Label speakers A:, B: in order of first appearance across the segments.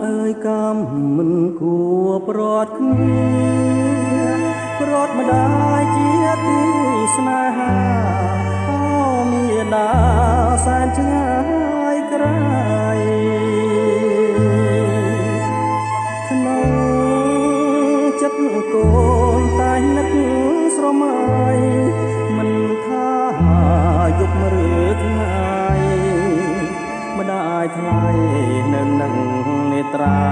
A: អើយកំមិនគួរប្រត់គ្នាប្រត់ម្ដាយជាទីស្នេហាអូមាតាសែនឆ្ងាយក្រៃក្នុងចិត្តកូនតែនឹកស្រមៃមិនថាយប់ឬថ្ងៃម្ដាយថ្លៃនៅនឹងនេត្រា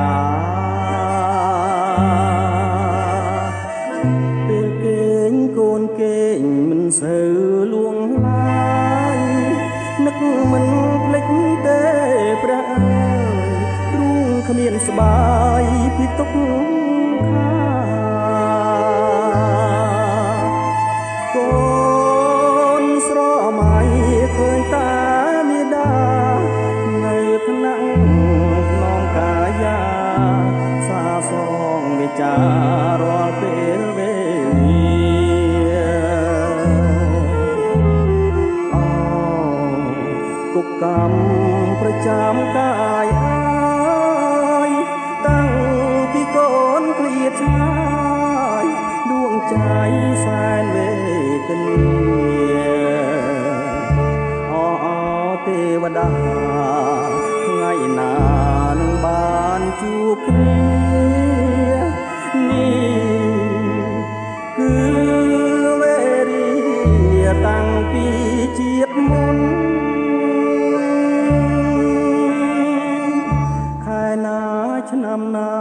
A: ពេលគេងកូនគេងមិនសូវលួងឡាយនឹកមិនភ្លេចទេព្រះអើយទ្រូងគ្មានស្បាយពីទុកកូនស្រមៃឃើញតាមាតានៅថ្នាក់ក្នុងកាយាសាសងវិចារាល់ពេលវេលាអូគុកកម្មប្រចាំកាយអើយតាំងពីកូនឃ្លាតឆ្ងាយដួងใจសែនវេទនាទេវតាថ្ងៃណានឹងបានជួបគ្នានេះគឺវេរីតាំងពីជាតិមុនខែណាឆ្នាំណា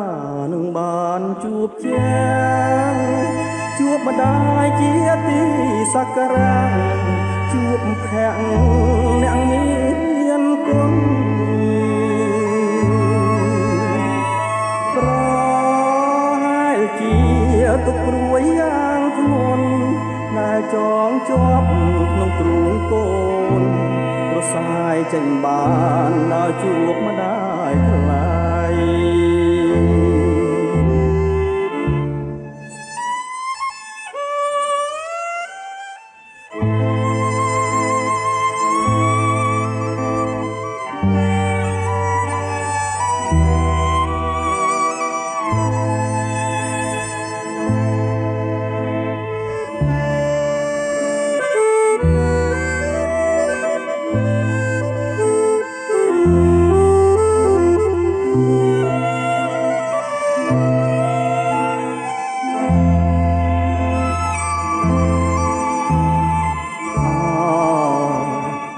A: នឹងបានជួបជាងជួបម្ដាយជាទីសក្ការៈជួបភ័ក្រអ្នកមានគុណប្រហែលជាទុកព្រួយយ៉ាងធ្ងន់ដែលចងជាប់ក្នុងទ្រូងកូនប្រសាយចេញបានដល់ជួបម្ដាយថ្លៃ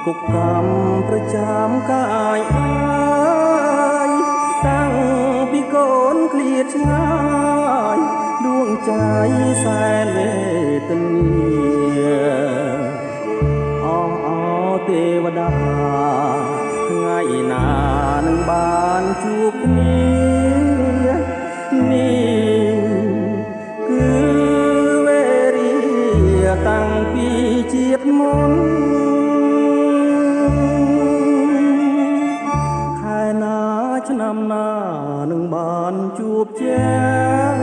A: គុកកម្មប្រចាំកាយអើយតាំងពីកូនឃ្លាតឆ្ងាយដួងใจសែនវេទនាទេវតាថ្ងៃណានឹងបានជួបគ្នានេះគឺវេរីតាំងពីជាតិមុនឆ្នាំណានឹងបានជួបជាង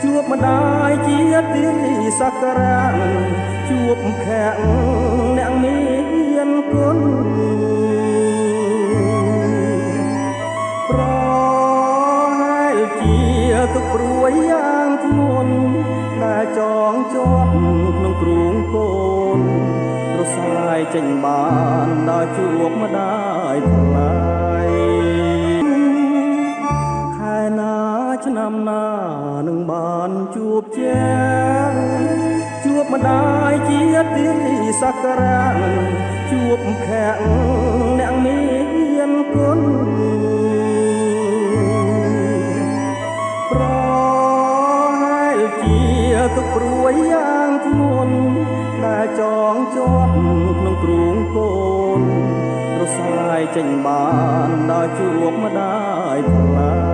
A: ជួបម្ដាយជាទីសក្ការៈជួបភ័ក្រអ្នកមានគុណប្រហែលជាទុកព្រួយយ៉ាងធ្ងន់ដែលចងជាប់ក្នុងទ្រូងកូនរសាយចេញបានដល់ជួបម្ដាយថ្លៃឆ្នាំណានឹងបានជួបជាងជួបម្ដាយជាទីសក្ការៈជួបភ័ក្រអ្នកមានគុណប្រហែលជាទុកព្រួយយ៉ាងធ្ងន់ដែលចងជាប់ក្នុងទ្រូងកូនរសាយចេញបានដល់ជួបម្ដាយថ្លៃ